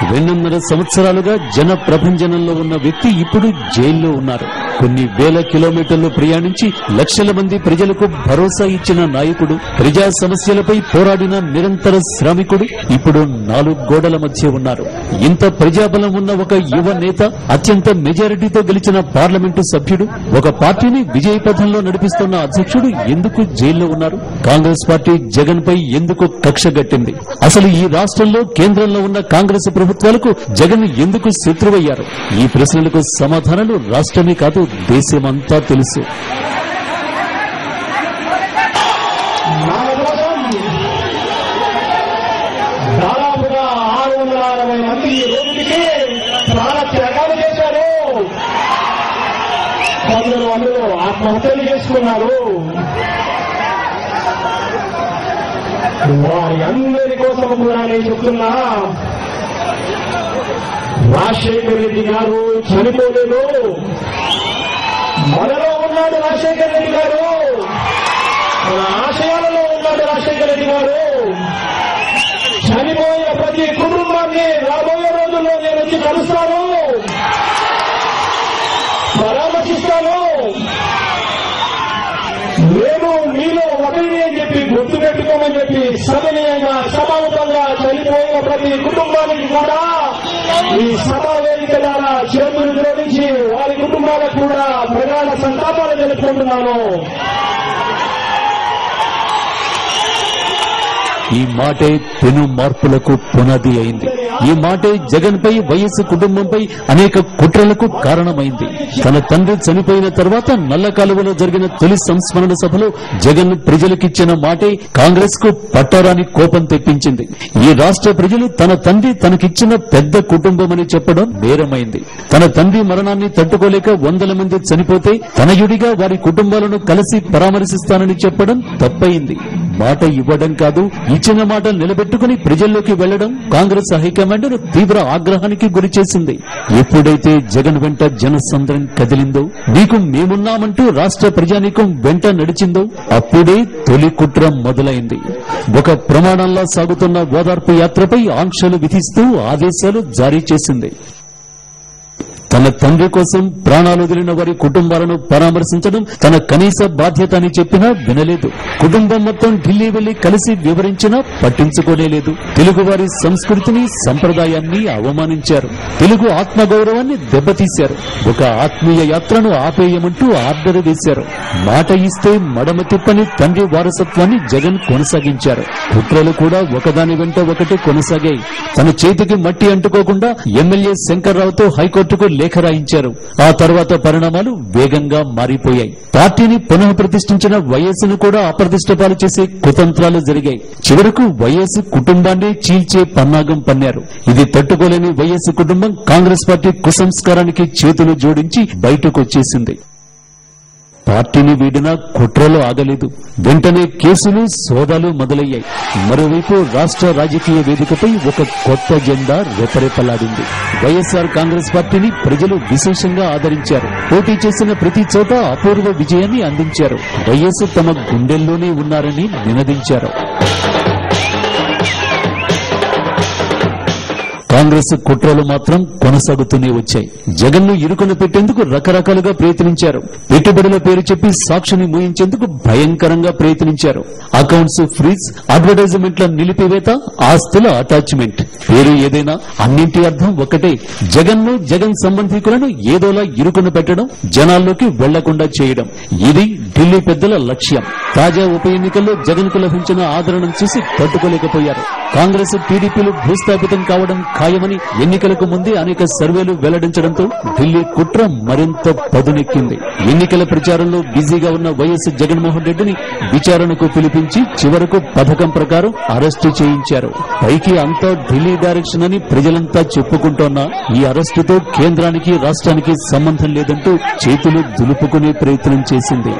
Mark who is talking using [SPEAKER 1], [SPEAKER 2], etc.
[SPEAKER 1] 2.5 సంవత్సరాలుగా జన ప్రభంజనంలో ఉన్న వ్యక్తి ఇప్పుడు జైల్లో ఉన్నారు. కొన్ని వేల కిలోమీటర్లు ప్రయాణించి లక్షల మంది ప్రజలకు భరోసా ఇచ్చిన నాయకుడు, ప్రజా సమస్యలపై పోరాడిన నిరంతర శ్రామికుడు ఇప్పుడు 4 గోడల మధ్య ఉన్నారు. ఇంత ప్రజాబలం ఉన్న ఒక యువ నేత, అత్యంత మెజారిటీతో గెలిచిన పార్లమెంటు సభ్యుడు, ఒక పార్టీని విజయపథంలో నడిపిస్తున్న అధ్యక్షుడు ఎందుకు జైల్లో ఉన్నారు? కాంగ్రెస్ పార్టీ జగన్ పై ఎందుకు కక్ష గట్టింది? అసలు ఈ రాష్ట్రంలో కేంద్రంలో ఉన్న కాంగ్రెస్ ప్రభుత్వాలకు జగన్ ఎందుకు శత్రువయ్యారు? ఈ ప్రశ్నలకు సమాధానాలు రాష్ట్రమే కాదు, దేశమంతా తెలుసు.
[SPEAKER 2] దాదాపుగా 660 మంది రోడ్డుకి ప్రాణత్యాగాలు చేశారు. కొందరు అందులో ఆత్మహత్యలు చేసుకున్నారు. వారి అందరి కోసం కూడా నేను చెప్తున్నా, రాజశేఖర రెడ్డి గారు చనిపోలేదు, మనలో ఉన్నాడు రాజశేఖర రెడ్డి గారు, మన ఆశయాలలో ఉన్నాడు రాజశేఖర రెడ్డి గారు. చనిపోయిన ప్రతి కుటుంబాన్ని రాబోయే రోజుల్లో నేను వచ్చి కలుస్తాను, పరామర్శిస్తాను. నేను మీలో ఒకరిని అని చెప్పి గుర్తు పెట్టుకోమని చెప్పి సవినయంగా సమానంగా చనిపోయిన ప్రతి కుటుంబానికి కూడా ఈ సభా వేదిక ద్వారా చేతులు జోడించి వారి కుటుంబాలకు కూడా ప్రగాఢ సంతాపాలు తెలుపుకుంటున్నాను.
[SPEAKER 1] ఈ మాటే పెను మార్పులకు పునాది అయింది. ఈ మాటే జగన్ పై, వైఎస్ కుటుంబంపై అనేక కుట్రలకు కారణమైంది. తన తండ్రి చనిపోయిన తర్వాత నల్ల కాలువలో జరిగిన తొలి సంస్మరణ సభలో జగన్ ప్రజలకిచ్చిన మాటే కాంగ్రెస్ కు పట్టారాని కోపం తెప్పించింది. ఈ రాష్ట్ర ప్రజలు తన తండ్రి తనకిచ్చిన పెద్ద కుటుంబమని చెప్పడం నేరమైంది. తన తండ్రి మరణాన్ని తట్టుకోలేక 100 మంది చనిపోతే తనయుడిగా వారి కుటుంబాలను కలిసి పరామర్శిస్తానని చెప్పడం తప్పయింది. మాట ఇవ్వడం కాదు, ఇచ్చిన మాట నిలబెట్టుకుని ప్రజల్లోకి వెళ్లడం కాంగ్రెస్ హైకమాండ్ ను తీవ్ర ఆగ్రహానికి గురిచేసింది. ఎప్పుడైతే జగన్ వెంట జనసంద్రం కదిలిందో, నీకు మేమున్నామంటూ రాష్ట్ర ప్రజానీకం వెంట నడిచిందో, అప్పుడే తొలి కుట్ర మొదలైంది. ఒక ప్రమాణంలా సాగుతున్న ఓదార్పు యాత్రపై ఆంక్షలు విధిస్తూ ఆదేశాలు జారీ చేసింది. తన తండ్రి కోసం ప్రాణాలు వదిలిన వారి కుటుంబాలను పరామర్శించడం తన కనీస బాధ్యత అని చెప్పినా వినలేదు. కుటుంబం మొత్తం ఢిల్లీ వెళ్లి కలిసి వివరించినా పట్టించుకోలేదు. తెలుగువారి సంస్కృతిని, సంప్రదాయాన్ని అవమానించారు. తెలుగు ఆత్మగౌరవాన్ని దెబ్బతీశారు. ఒక ఆత్మీయ యాత్రను ఆపేయమంటూ ఆర్డర్ వేశారు. మాట ఇస్తే మడమ తిప్పని తండ్రి వారసత్వాన్ని జగన్ కొనసాగించారు. కుట్రలు కూడా ఒకదాని వెంట ఒకటి కొనసాగాయి. తన చేతికి మట్టి అంటుకోకుండా ఎమ్మెల్యే శంకర్రావుతో హైకోర్టుకు లేఖ రాయించారు. ఆ తర్వాత పరిణామాలు వేగంగా మారిపోయాయి. పార్టీని పునః ప్రతిష్ఠించిన వైఎస్ ను కూడా అప్రతిష్టపాలు చేసే కుతంత్రాలు జరిగాయి. చివరకు వైఎస్ కుటుంబాన్ని చీల్చే పన్నాగం పన్నారు. ఇది తట్టుకోలేని వైఎస్ కుటుంబం కాంగ్రెస్ పార్టీ కుసంస్కారానికి చేతులు జోడించి బయటకొచ్చేసింది. పార్టీని వీడినా కుట్రలు ఆగలేదు. వెంటనే కేసులు, సోదాలు మొదలయ్యాయి. మరోవైపు రాష్ట్ర రాజకీయ వేదికపై ఒక కొత్త జెండా రెపరెపలాడింది. వైఎస్ఆర్ కాంగ్రెస్ పార్టీని ప్రజలు విశేషంగా ఆదరించారు. పోటీ చేసిన ప్రతి చోట అపూర్వ విజయాన్ని అందించారు. వైఎస్ తమ గుండెల్లోనే ఉన్నారని నినదించారు. కాంగ్రెస్ కుట్రలు మాత్రం కొనసాగుతూనే వచ్చాయి. జగన్ ను ఇరుకున పెట్టేందుకు రకరకాలుగా ప్రయత్నించారు. పెట్టుబడుల పేరు చెప్పి సాక్షిని మూయించేందుకు భయంకరంగా ప్రయత్నించారు. అకౌంట్స్ ఫ్రీజ్, అడ్వర్టైజ్మెంట్ల నిలిపివేత, ఆస్తుల అటాచ్మెంట్. పేరు ఏదైనా అన్నింటి అర్థం ఒకటే. జగన్ ను, జగన్ సంబంధికులను ఏదోలా ఇరుకున పెట్టడం, జనాల్లోకి వెళ్లకుండా చేయడం. ఇది ఢిల్లీ పెద్దల లక్ష్యం. తాజా ఉప ఎన్నికల్లో జగన్ కు లభించిన ఆదరణను చూసి తట్టుకోలేకపోయారు. కాంగ్రెస్, టీడీపీలు భూస్థాపితం కావడం ఖాయమని ఎన్నికలకు ముందే అనేక సర్వేలు వెల్లడించడంతో ఢిల్లీ కుట్ర మరింత పదునెక్కింది. ఎన్నికల ప్రచారంలో బిజీగా ఉన్న వైఎస్ జగన్మోహన్ రెడ్డిని విచారణకు పిలిపించి చివరకు పథకం ప్రకారం అరెస్టు చేయించారు. పైకి అంతా ఢిల్లీ డైరెక్షన్ అని ప్రజలంతా చెప్పుకుంటోన్నా ఈ అరెస్టుతో కేంద్రానికి, రాష్ట్రానికి సంబంధం లేదంటూ చేతులు దులుపుకునే ప్రయత్నం చేసింది.